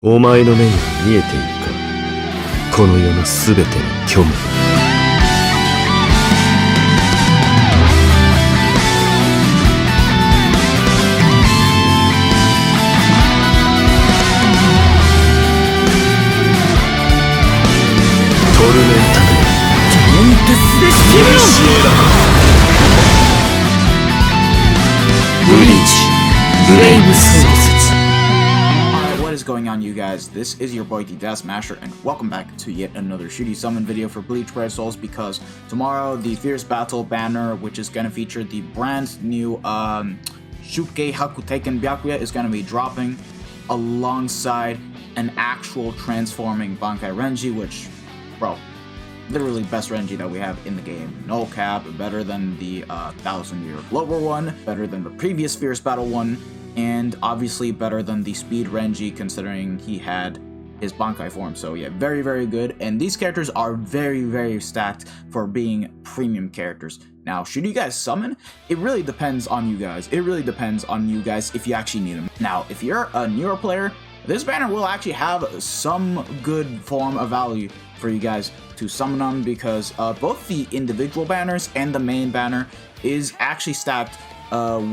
お前の目には見えているか、この世のすべての虚無。トルメンタルテンペスでシエラブリーチブレイブソウル。What is going on, you guys? This is your boy the Death Smasher, and welcome back to yet another shooty summon video for Bleach Red Souls, because tomorrow the Fierce Battle banner, which is going to feature the brand new Shukkei Hakuteiken Byakuya, is going to be dropping alongside an actual transforming Bankai Renji, which, bro, literally best Renji that we have in the game. No cap, better than the 1000-year Glover one, better than the previous Fierce Battle one, and obviously better than the Speed Renji, considering he had his Bankai form. So yeah, very, very good. And these characters are very, very stacked for being premium characters. Now, should you guys summon? It really depends on you guys. It really depends on you guys if you actually need them. Now, if you're a newer player, this banner will actually have some good form of value for you guys to summon them, because both the individual banners and the main banner is actually stacked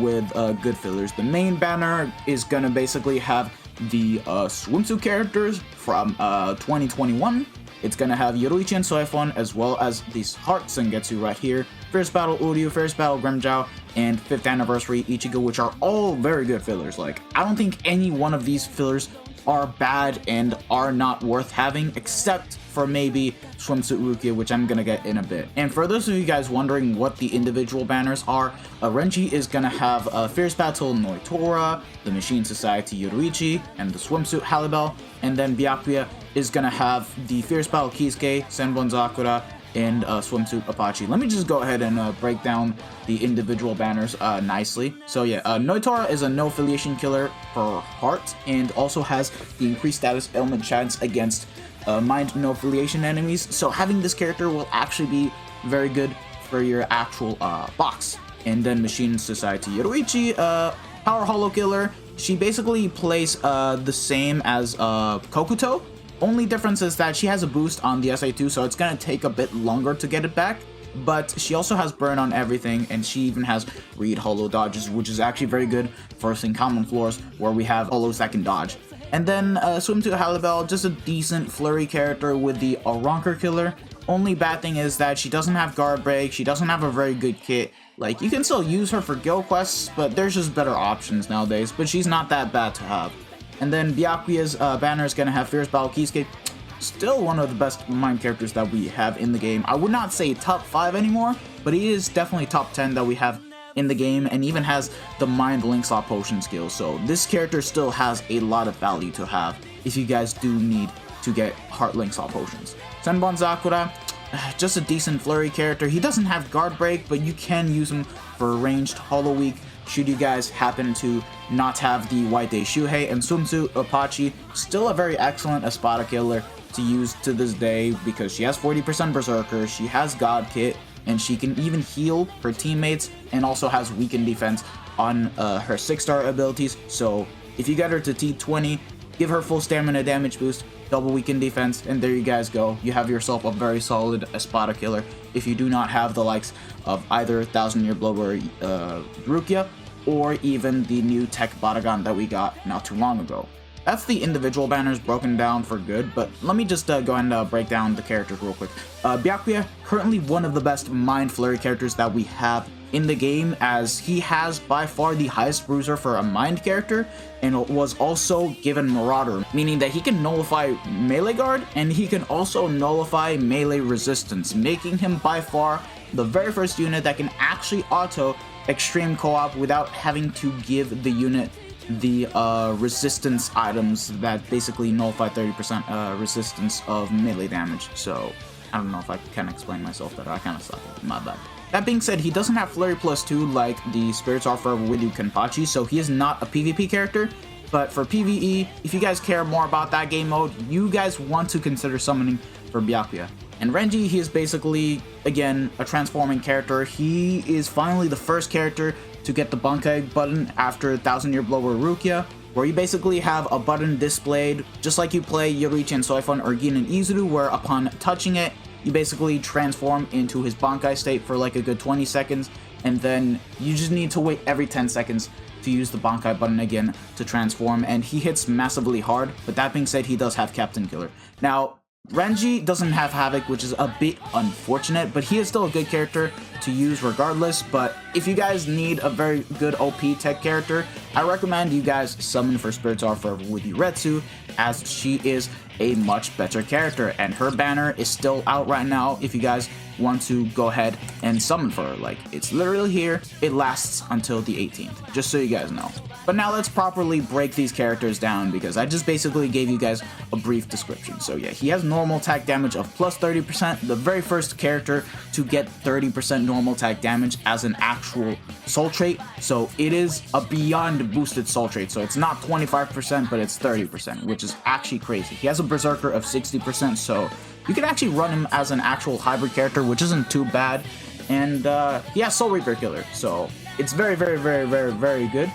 with good fillers. The main banner is gonna basically have the swimsuit characters from 2021. It's gonna have Yoruichi and Soifun, as well as these Heart Sengetsu right here, First Battle Uryu, First Battle Grimmjow, and 5th Anniversary Ichigo, which are all very good fillers. Like, I don't think any one of these fillers are bad and are not worth having, except for maybe Swimsuit Rukia, which I'm gonna get in a bit. And for those of you guys wondering what the individual banners are, Renji is gonna have Fierce Battle Noitora, the Machine Society Yoruichi, and the Swimsuit Halibel, and then Byakuya is gonna have the Fierce Battle Kisuke, Senbon Zakura, and Swimsuit Apache. Let me just go ahead and break down the individual banners nicely. So yeah, Noitora is a no affiliation killer for Heart, and also has the increased status ailment chance against mind no affiliation enemies. So having this character will actually be very good for your actual box. And then Machine Society Yoruichi, Power Hollow Killer. She basically plays the same as Kokuto. Only difference is that she has a boost on the SA2, so it's gonna take a bit longer to get it back. But she also has burn on everything, and she even has read hollow dodges, which is actually very good for some common floors where we have hollows that can dodge. And then Swimsuit Halibel, just a decent flurry character with the Ronker Killer. Only bad thing is that she doesn't have guard break, she doesn't have a very good kit. Like, you can still use her for guild quests, but there's just better options nowadays, but she's not that bad to have. And then Byakuya's banner is gonna have Fierce Battle Kisuke. Still one of the best mind characters that we have in the game. I would not say top 5 anymore, but he is definitely top 10 that we have in the game, and even has the mind link slot potion skill. So this character still has a lot of value to have if you guys do need to get heart link slot potions. Senbon Zakura, just a decent flurry character. He doesn't have guard break, but you can use him for ranged hollow weak should you guys happen to not have the White Day Shuhei. And Swimsuit Apache, still a very excellent Espada killer to use to this day, because she has 40% Berserker, she has God Kit, and she can even heal her teammates, and also has weakened defense on her 6-star abilities. So if you get her to T20, give her full stamina damage boost, double weakened defense, and there you guys go. You have yourself a very solid Espada killer if you do not have the likes of either 1000-year Blower Rukia, or even the new Tech Batagan that we got not too long ago. That's the individual banners broken down for good, but let me just go ahead and break down the characters real quick. Byakuya, currently one of the best Mind Flurry characters that we have in the game, as he has by far the highest bruiser for a Mind character, and was also given Marauder, meaning that he can nullify melee guard, and he can also nullify melee resistance, making him by far the very first unit that can actually auto extreme co-op without having to give the unit the resistance items that basically nullify 30% resistance of melee damage. So I don't know if I can explain myself better. I kind of suck. My bad. That being said, he doesn't have Flurry +2 like the Spirits Offer of Widu Kenpachi, so he is not a PvP character. But for PvE, if you guys care more about that game mode, you guys want to consider summoning for Byakuya. And Renji, he is basically, again, a transforming character. He is finally the first character to get the Bankai button after 1000-year Blower Rukia, where you basically have a button displayed, just like you play Yoruichi and Soifun or Gin and Izuru, where upon touching it, you basically transform into his Bankai state for like a good 20 seconds, and then you just need to wait every 10 seconds to use the Bankai button again to transform, and he hits massively hard. But that being said, he does have Captain Killer. Now, Renji doesn't have Havoc, which is a bit unfortunate, but he is still a good character to use regardless. But if you guys need a very good OP tech character, I recommend you guys summon for Spirits Are Forever with Yuretsu, as she is a much better character, and her banner is still out right now if you guys want to go ahead and summon for her. Like, it's literally here. It lasts until the 18th, just so you guys know. But now let's properly break these characters down, because I just basically gave you guys a brief description. So yeah, he has normal attack damage of plus 30%, the very first character to get 30% normal attack damage as an actual soul trait. So it is a beyond boosted soul trait, so it's not 25%, but it's 30%, which is actually crazy. He has a berserker of 60%, so you can actually run him as an actual hybrid character, which isn't too bad. And he has Soul Reaper Killer, so it's very, very, very, very, very good.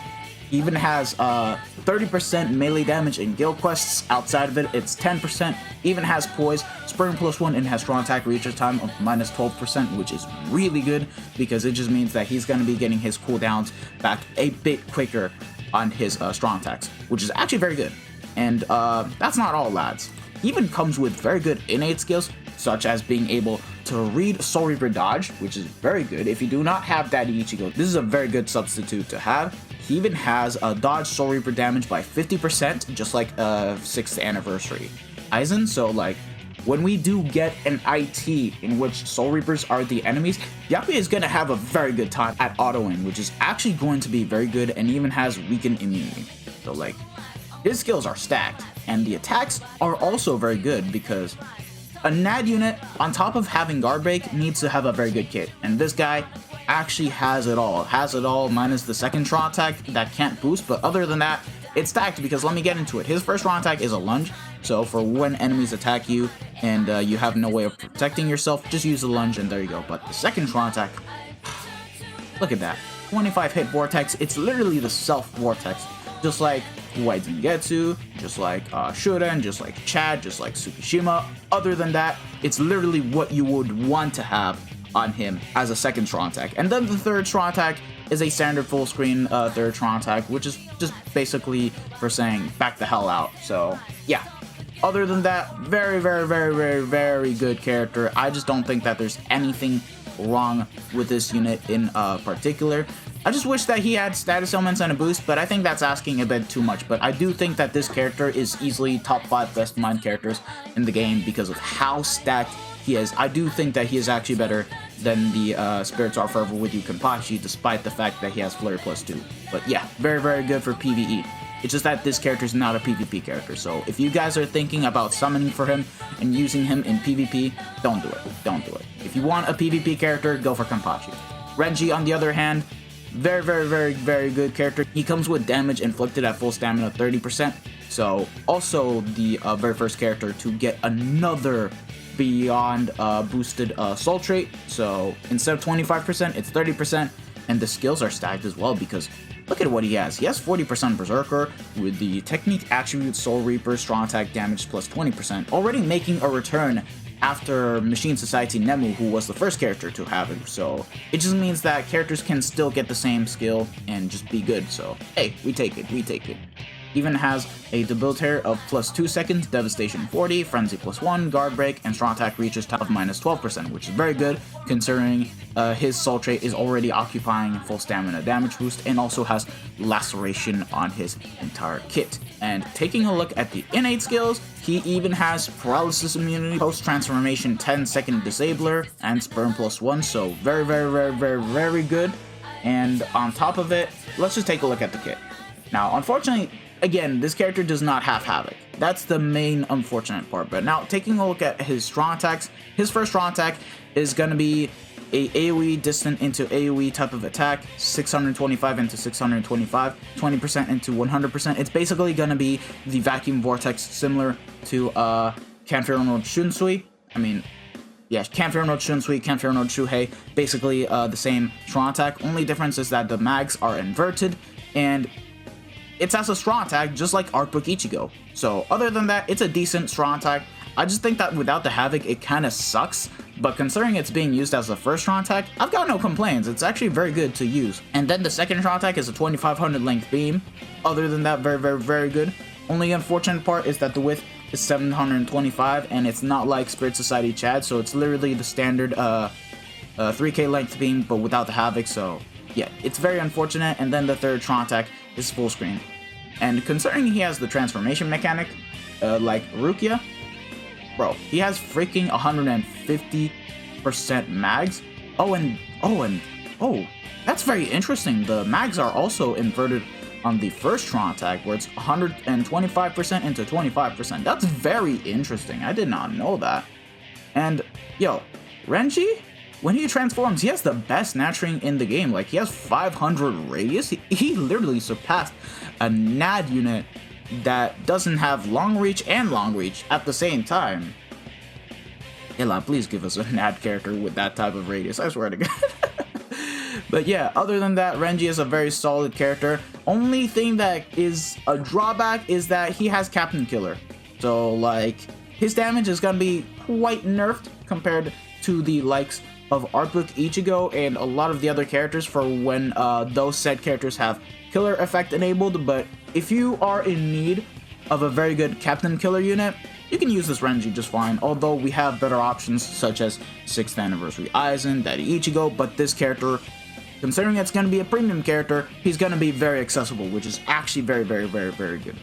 He even has 30% melee damage in guild quests. Outside of it, it's 10%. Even has Poise, Spurn +1, and has strong attack reach time of minus 12%, which is really good, because it just means that he's going to be getting his cooldowns back a bit quicker on his strong attacks, which is actually very good. And that's not all, lads. He even comes with very good innate skills, such as being able to read Soul Reaper Dodge, which is very good. If you do not have Daddy Ichigo, this is a very good substitute to have. He even has a dodge Soul Reaper damage by 50%, just like 6th anniversary Aizen. So like, when we do get an IT in which Soul Reapers are the enemies, Byakuya is going to have a very good time at autoing, which is actually going to be very good, and even has weakened immunity. So like, his skills are stacked, and the attacks are also very good, because a NAD unit, on top of having guard break, needs to have a very good kit, and this guy actually has it all. Has it all minus the second strong attack that can't boost, but other than that, it's stacked, because let me get into it. His first strong attack is a lunge, so for when enemies attack you and you have no way of protecting yourself, just use the lunge and there you go. But the second strong attack, look at that, 25 hit vortex. It's literally the self vortex, just like White Zengetsu, just like Shuren, just like Chad, just like Tsukishima. Other than that, it's literally what you would want to have on him as a second strong attack. And then the third strong attack is a standard full screen third strong attack, which is just basically for saying back the hell out. So yeah, other than that, very, very, very, very, very good character. I just don't think that there's anything wrong with this unit in particular. I just wish that he had status elements and a boost, but I think that's asking a bit too much. But I do think that this character is easily top 5 best mind characters in the game because of how stacked he is. I do think that he is actually better than the Spirits Are Forever with You Kenpachi, despite the fact that he has Flurry +2. But yeah, very, very good for PvE. It's just that this character is not a PvP character, so if you guys are thinking about summoning for him and using him in PvP, don't do it. Don't do it. If you want a PvP character, go for Kenpachi. Renji, on the other hand, very, very, very, very good character. He comes with damage inflicted at full stamina 30%, so also the very first character to get another beyond boosted soul trait. So instead of 25%, it's 30%, and the skills are stacked as well, because look at what he has. He has 40% Berserker with the Technique Attribute Soul Reaper Strong Attack Damage plus 20%, already making a return after Machine Society Nemu, who was the first character to have it. So it just means that characters can still get the same skill and just be good. So hey, we take it, we take it. Even has a Debilitator of plus 2 seconds, Devastation 40, Frenzy +1, Guard Break, and Strong Attack reaches top of minus 12%, which is very good considering his Soul Trait is already occupying full stamina damage boost and also has Laceration on his entire kit. And taking a look at the innate skills, he even has Paralysis Immunity, Post-Transformation 10-second Disabler, and Spurn +1, so very, very, very, very, very good. And on top of it, let's just take a look at the kit. Now, unfortunately, again, this character does not have Havoc. That's the main unfortunate part. But now, taking a look at his strong attacks, his first strong attack is going to be a AoE distant into AoE type of attack, 625 into 625, 20% into 100%. It's basically going to be the Vacuum Vortex, similar to Kanfiro no Shunsui. I mean, yeah, Kanfiro no Shunsui, Kanfiro no Shuhei, basically the same strong attack. Only difference is that the mags are inverted, and it's as a strong attack, just like Art Book Ichigo. So other than that, it's a decent strong attack. I just think that without the Havoc, it kind of sucks, but considering it's being used as the first strong attack, I've got no complaints. It's actually very good to use. And then the second strong attack is a 2500 length beam. Other than that, very good. Only unfortunate part is that the width is 725, and it's not like Spirit Society Chad, so it's literally the standard 3k length beam, but without the Havoc, so yeah, it's very unfortunate. And then the third strong attack is full screen. And considering he has the transformation mechanic, like Rukia, bro, he has freaking 150% mags. Oh, that's very interesting. The mags are also inverted on the first strong attack, where it's 125% into 25%. That's very interesting. I did not know that. And yo, Renji, when he transforms, he has the best nurturing in the game. Like, he has 500 radius. He literally surpassed a NAD unit that doesn't have long reach and long reach at the same time. Ella, please give us a NAD character with that type of radius, I swear to God. But yeah, other than that, Renji is a very solid character. Only thing that is a drawback is that he has Captain Killer. So, like, his damage is gonna be quite nerfed compared to the likes of Art Book Ichigo and a lot of the other characters for when those said characters have killer effect enabled. But if you are in need of a very good Captain Killer unit, you can use this Renji just fine, although we have better options such as 6th Anniversary Aizen, Daddy Ichigo, but this character, considering it's going to be a premium character, he's going to be very accessible, which is actually very good.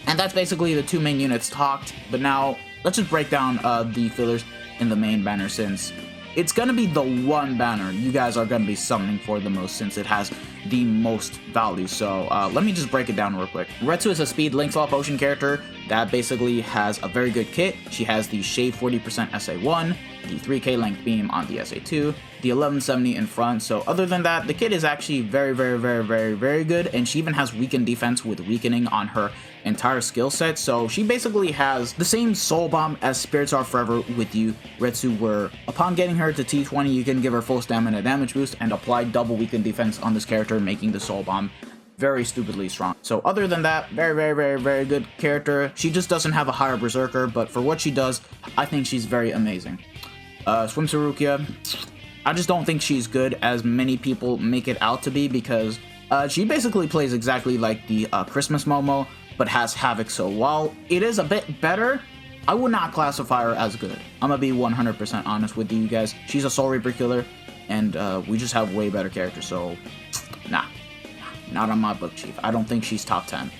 And that's basically the two main units talked, but now let's just break down the fillers in the main banner, since it's going to be the one banner you guys are going to be summoning for the most, since it has the most value. So let me just break it down real quick. Retsu is a speed Link Law Potion character that basically has a very good kit. She has the Shave 40% SA1, the 3k length beam on the SA2, the 1170 in front. So other than that, the kit is actually very good, and she even has weakened defense with weakening on her entire skill set. So she basically has the same soul bomb as Spirits Are Forever with you, Retsu, where upon getting her to T20, you can give her full stamina damage boost and apply double weakened defense on this character, making the soul bomb very stupidly strong. So other than that, very good character. She just doesn't have a higher berserker, but for what she does, I think she's very amazing. Swimsuit Rukia, I just don't think she's good as many people make it out to be, because she basically plays exactly like the Christmas Momo, but has Havoc. So while it is a bit better, I would not classify her as good. I'm gonna be 100% honest with you guys. She's a Soul Reaper killer, and we just have way better characters, so nah, not on my book, Chief. I don't think she's top 10.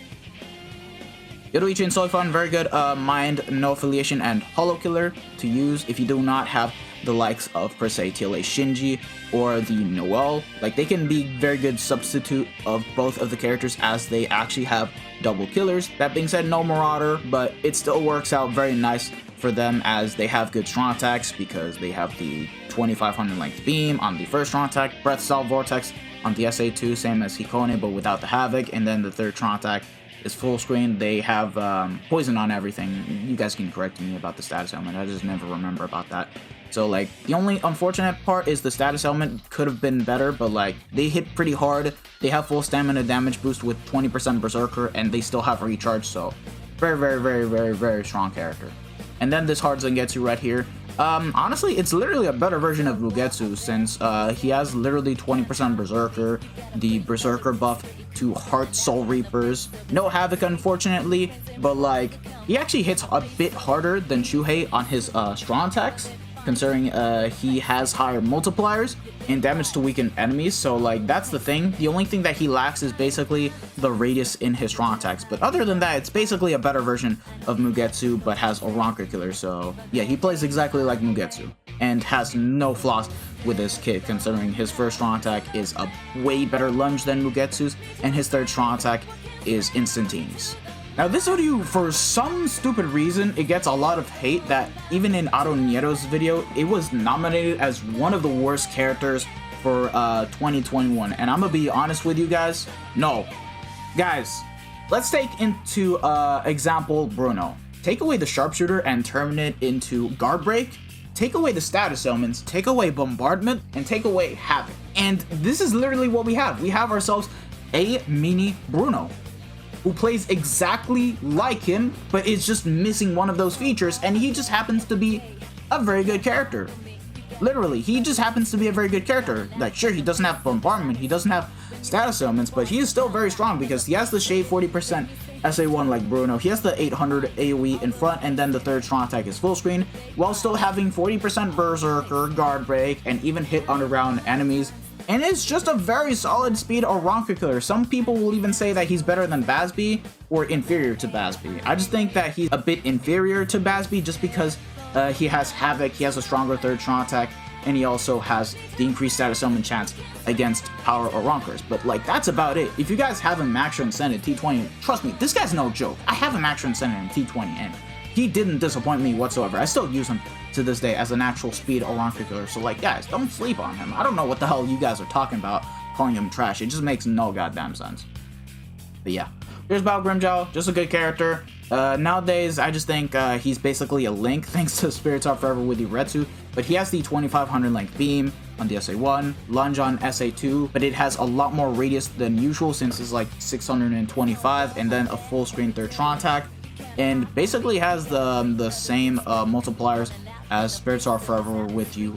Yoruichi and Soifun, very good Mind, No Affiliation, and Hollow Killer to use if you do not have the likes of, per se, TLA Shinji or the Noel. Like, they can be very good substitute of both of the characters, as they actually have double killers. That being said, no Marauder, but it still works out very nice for them, as they have good strong attacks because they have the 2500 length beam on the first strong attack, Breath Style Vortex on the SA2, same as Hikone but without the Havoc, and then the third strong attack is full screen. They have poison on everything. You guys can correct me about the status element, I just never remember about that. So, like, the only unfortunate part is the status element could have been better, but, like, they hit pretty hard. They have full stamina damage boost with 20% Berserker, and they still have recharge, so very strong character. And then this hard Zangetsu right here. Honestly, it's literally a better version of Mugetsu, since he has literally 20% Berserker, the Berserker buff to Heart Soul Reapers. No Havoc, unfortunately, but, like, he actually hits a bit harder than Shuhei on his strong attacks, considering he has higher multipliers and damage to weakened enemies. So, like, that's the thing. The only thing that he lacks is basically the radius in his strong attacks, but other than that, it's basically a better version of Mugetsu, but has a Ronker killer. So yeah, he plays exactly like Mugetsu and has no flaws with his kit, considering his first strong attack is a way better lunge than Mugetsu's, and his third strong attack is instantaneous. Now, this video, for some stupid reason, it gets a lot of hate that even in Aro Niero's video, it was nominated as one of the worst characters for 2021. And I'm gonna be honest with you guys, no. Guys, let's take into example Bruno. Take away the Sharpshooter and turn it into Guard Break. Take away the status elements, take away Bombardment, and take away Havoc. And this is literally what we have. We have ourselves a mini Bruno. who plays exactly like him, but is just missing one of those features, and he just happens to be a very good character. Literally, he just happens to be a very good character. Like, sure, he doesn't have bombardment, he doesn't have status elements, but he is still very strong because he has the shade 40% SA1 like Bruno. He has the 800 AoE in front, and then the third strong attack is full screen, while still having 40% Berserker, Guard Break, and even hit underground enemies. And it's just a very solid speed Aranka killer. Some people will even say that he's better than Basby or inferior to Basby. I just think that he's a bit inferior to Basby just because he has Havoc, he has a stronger third strong attack, and he also has the increased status element chance against power Arankers. But like, that's about it. If you guys have him max and send in T20, trust me, this guy's no joke. I have him max and send in T20, and he didn't disappoint me whatsoever. I still use him to this day as an actual speed Aranka killer. So like, guys, don't sleep on him. I don't know what the hell you guys are talking about calling him trash. It just makes no goddamn sense. But yeah, here's Bao Grimjow, just a good character. Nowadays, I just think he's basically a Link, thanks to Spirits Are Forever with Uretsu, but he has the 2500 length beam on the SA1, lunge on SA2, but it has a lot more radius than usual since it's like 625, and then a full screen third strong attack, and basically has the same multipliers as Spirits Are Forever with You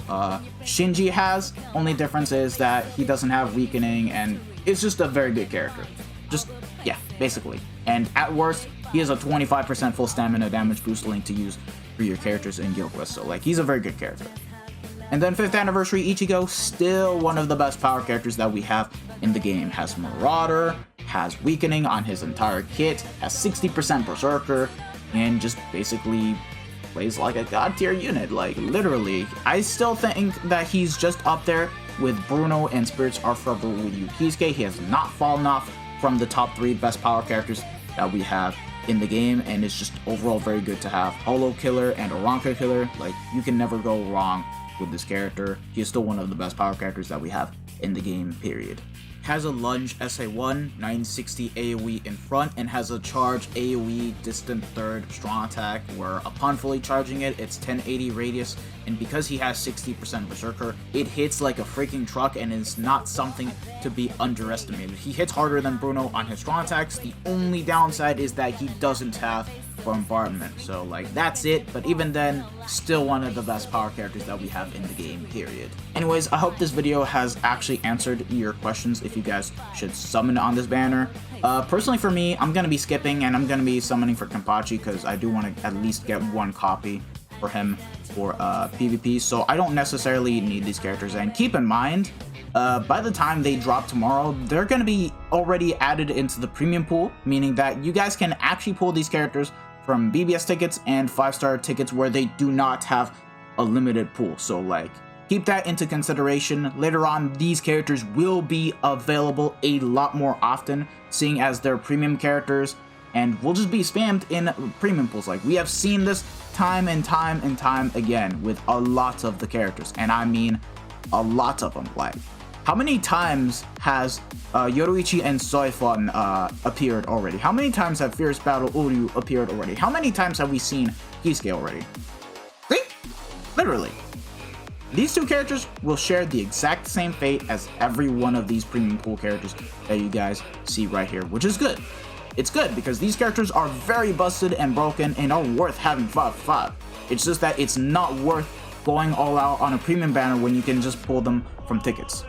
Shinji has. Only difference is that he doesn't have weakening, and it's just a very good character. Just, yeah, basically. And at worst, he has a 25% full stamina damage boost link to use for your characters in Guild Quest, so like, he's a very good character. And then 5th anniversary Ichigo, still one of the best power characters that we have in the game. Has Marauder, has weakening on his entire kit, has 60% Berserker, and just basically plays like a god tier unit. Like, literally, I still think that he's just up there with Bruno and Spirits Are Forever with you Kisuke. He has not fallen off from the top 3 best power characters that we have in the game, and it's just overall very good to have Holo Killer and Aranka Killer. Like, you can never go wrong with this character. He is still one of the best power characters that we have in the game, period. Has a lunge SA1, 960 AoE in front, and has a charge AoE distant third strong attack, where upon fully charging it, it's 1080 radius, and because he has 60% Berserker, it hits like a freaking truck, and is not something to be underestimated. He hits harder than Bruno on his strong attacks. The only downside is that he doesn't have bombardment, so like, that's it. But even then, still one of the best power characters that we have in the game, period. Anyways, I hope this video has actually answered your questions if you guys should summon on this banner. Personally for me, I'm gonna be skipping, and I'm gonna be summoning for Kenpachi because I do want to at least get one copy for him for PvP, so I don't necessarily need these characters. And keep in mind, by the time they drop tomorrow, they're going to be already added into the premium pool, meaning that you guys can actually pull these characters from BBS tickets and 5-star tickets where they do not have a limited pool. So like, keep that into consideration. Later on, these characters will be available a lot more often, seeing as they're premium characters, and will just be spammed in premium pools. Like, we have seen this time and time and time again with a lot of the characters, and I mean a lot of them. Like, how many times has Yoruichi and Soifon appeared already? How many times have Fierce Battle Uryu appeared already? How many times have we seen Kisuke already? See? Literally. These two characters will share the exact same fate as every one of these premium pool characters that you guys see right here, which is good. It's good because these characters are very busted and broken and are worth having 5/5. It's just that it's not worth going all out on a premium banner when you can just pull them from tickets.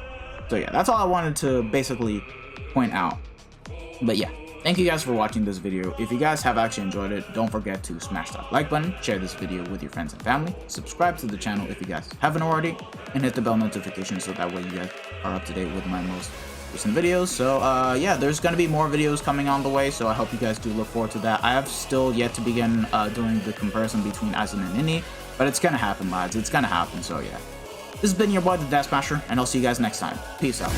So yeah, that's all I wanted to basically point out. But yeah, thank you guys for watching this video. If you guys have actually enjoyed it, don't forget to smash that like button, share this video with your friends and family, subscribe to the channel if you guys haven't already, and hit the bell notification so that way you guys are up to date with my most recent videos. So yeah, there's gonna be more videos coming on the way, so I hope you guys do look forward to that. I have still yet to begin doing the comparison between Aizen and Inni, but it's gonna happen, lads. It's gonna happen, so yeah. This has been your boy, the Death Smasher, and I'll see you guys next time. Peace out.